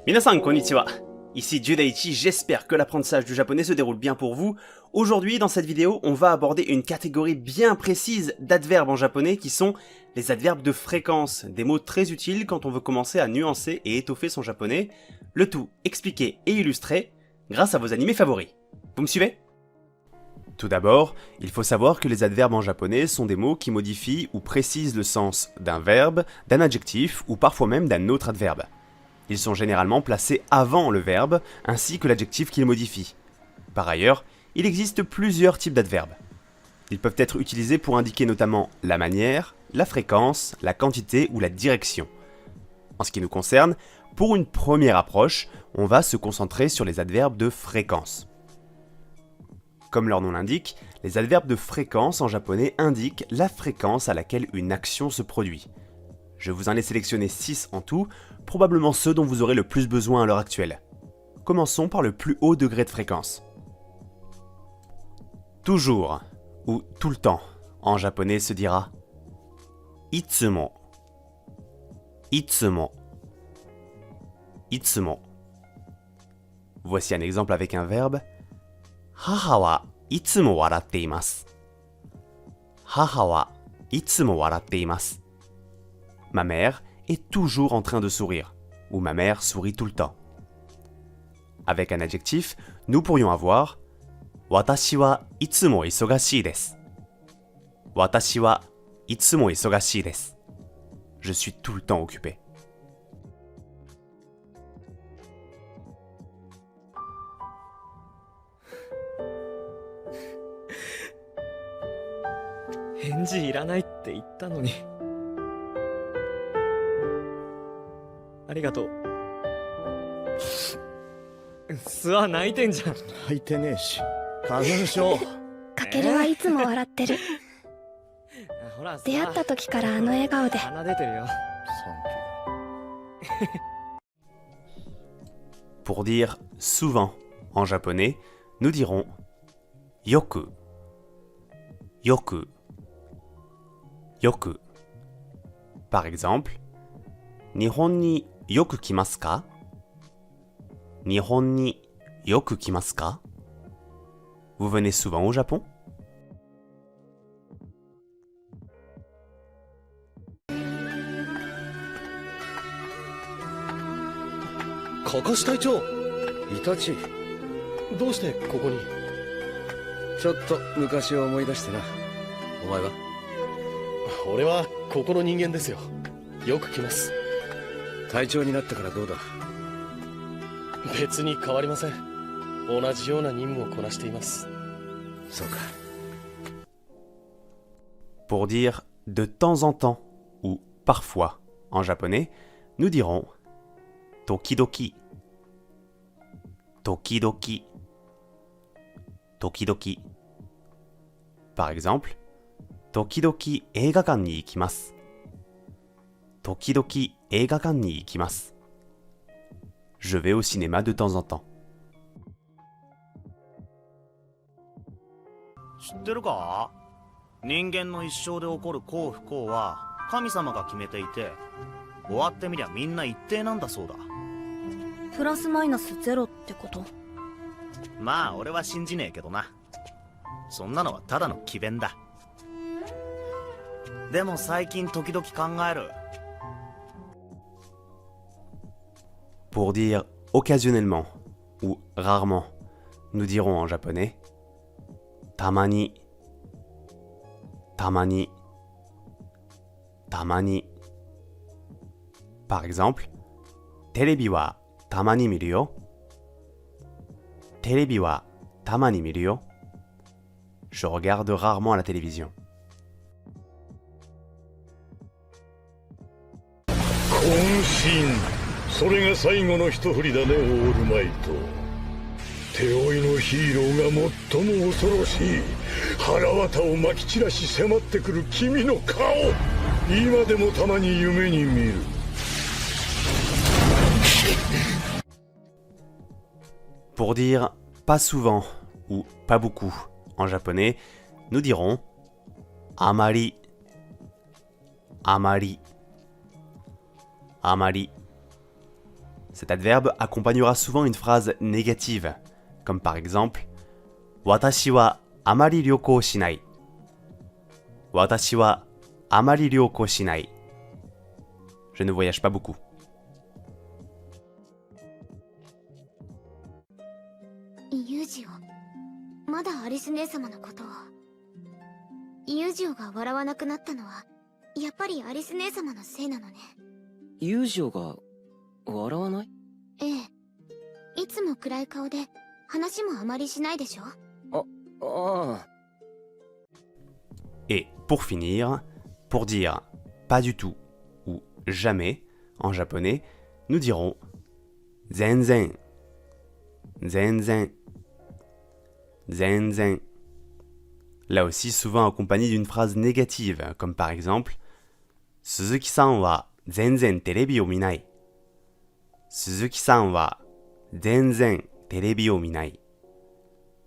Minasan konnichiwa. Ici Judaichi, j'espère que l'apprentissage du japonais se déroule bien pour vous. Aujourd'hui, dans cette vidéo, on va aborder une catégorie bien précise d'adverbes en japonais qui sont les adverbes de fréquence, des mots très utiles quand on veut commencer à nuancer et étoffer son japonais, le tout expliqué et illustré grâce à vos animés favoris. Vous me suivez ? Tout d'abord, il faut savoir que les adverbes en japonais sont des mots qui modifient ou précisent le sens d'un verbe, d'un adjectif ou parfois même d'un autre adverbe. Ils sont généralement placés avant le verbe, ainsi que l'adjectif qu'ils modifient. Par ailleurs, il existe plusieurs types d'adverbes. Ils peuvent être utilisés pour indiquer notamment la manière, la fréquence, la quantité ou la direction. En ce qui nous concerne, pour une première approche, on va se concentrer sur les adverbes de fréquence. Comme leur nom l'indique, les adverbes de fréquence en japonais indiquent la fréquence à laquelle une action se produit. Je vous en ai sélectionné 6 en tout, probablement ceux dont vous aurez le plus besoin à l'heure actuelle. Commençons par le plus haut degré de fréquence. Toujours, ou tout le temps, en japonais se dira itsumo, itsumo, itsumo. Voici un exemple avec un verbe. Haha wa itsumo waratte imasu. Haha wa itsumo waratte imasu. Ma mère est toujours en train de sourire, ou ma mère sourit tout le temps. Avec un adjectif, nous pourrions avoir Watashi wa itsumo isogashii desu. Watashi wa itsumo isogashii desu. Je suis tout le temps occupé. Henji iranaiって言ったのに。ありがとう。巣は泣いてんじゃん。泣いてねえし、花粉症。かけるはいつも笑ってる。ほらさ、出会った時からあの笑顔で。鼻出てるよ。Pour dire souvent en japonais, nous dirons yoku, yoku, yoku. Par exemple, Nihon ni yoku kimasu ka? Nihon ni yoku kimasu ka? Vous venez souvent au Japon? Kakashi隊長、イタチ、どうしてここに？ちょっと昔を思い出してな。お前は？俺はここの人間ですよ。よく来ます。隊長になったからどうだ？別に変わりません。同じような任務をこなしています。そうか。Pour dire de temps en temps ou parfois en japonais, nous dirons tokidoki, tokidoki, tokidoki. Par exemple, tokidoki eigakan ni ikimasu. Tokidoki eigakan ni ikimasu. Je vais au cinéma de temps en temps. 知ってるか？人間の一生で起こる幸不幸は神様が決めていて、終わってみりゃみんな一定なんだそうだ。プラスマイナスゼロってこと？まあ俺は信じねえけどな。そんなのはただの詭弁だ。でも最近時々考える。Pour dire occasionnellement ou rarement, nous dirons en japonais tamani, tamani, tamani. Par exemple, terebi wa tamani miru yo. Terebi wa tamani miru yo. Je regarde rarement la télévision. 渾身、それが最後の一振りだね、オールマイト。手負いのヒーローが最も恐ろしい。腹渡をまき散らし迫ってくる君の顔、今でもたまに夢に見る。Pour dire pas souvent ou pas beaucoup en japonais, nous dirons amari, amari, amari. Cet adverbe accompagnera souvent une phrase négative, comme par exemple « Watashi wa amari ryoko shinai ». « Watashi wa amari ryoko shinai ». Je ne voyage pas beaucoup. ユージオまだアリス姉様のことをユージオが笑わなくなったのはやっぱりアリス姉様のせいなのね。ユージオが笑わない？ええ、いつも暗い顔で話もあまりしないでしょ。ああ。 Et pour finir, pour dire pas du tout ou jamais en japonais, nous dirons zenzen, zenzen, zenzen. Là aussi souvent accompagné d'une phrase négative, comme par exemple Suzuki-san wa zenzen terebi o minai. Suzuki-san wa zenzen terebi o minai.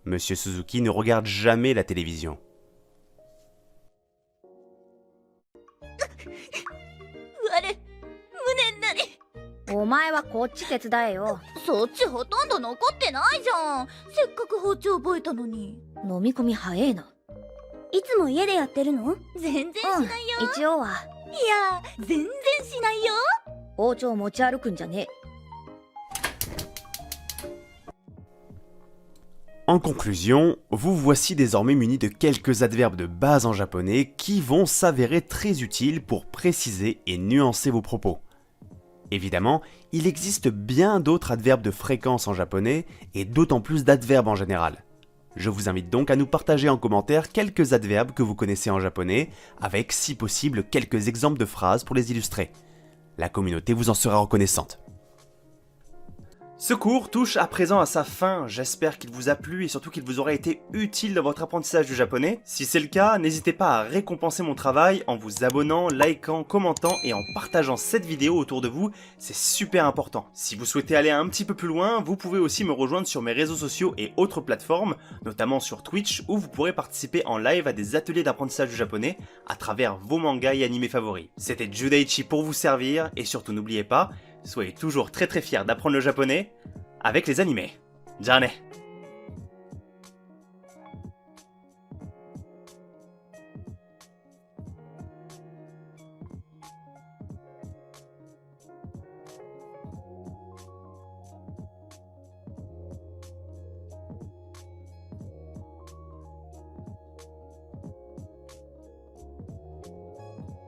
Monsieur Suzuki ne regarde jamais la télévision. お前はこっち手伝えよ。そっちほとんど残ってないじゃん。せっかく包丁覚えたのに。飲み込み早えな。いつも家でやってるの？全然しないよ。一応は。いや、全然しないよ。包丁持ち歩くんじゃねえ。 En conclusion, vous voici désormais munis de quelques adverbes de base en japonais qui vont s'avérer très utiles pour préciser et nuancer vos propos. Évidemment, il existe bien d'autres adverbes de fréquence en japonais et d'autant plus d'adverbes en général. Je vous invite donc à nous partager en commentaire quelques adverbes que vous connaissez en japonais, avec si possible quelques exemples de phrases pour les illustrer. La communauté vous en sera reconnaissante. Ce cours touche à présent à sa fin, j'espère qu'il vous a plu et surtout qu'il vous aura été utile dans votre apprentissage du japonais. Si c'est le cas, n'hésitez pas à récompenser mon travail en vous abonnant, likant, commentant et en partageant cette vidéo autour de vous, c'est super important. Si vous souhaitez aller un petit peu plus loin, vous pouvez aussi me rejoindre sur mes réseaux sociaux et autres plateformes, notamment sur Twitch où vous pourrez participer en live à des ateliers d'apprentissage du japonais à travers vos mangas et animés favoris. C'était Judaichi pour vous servir et surtout n'oubliez pas, soyez toujours très fiers d'apprendre le japonais avec les animés. Ja ne!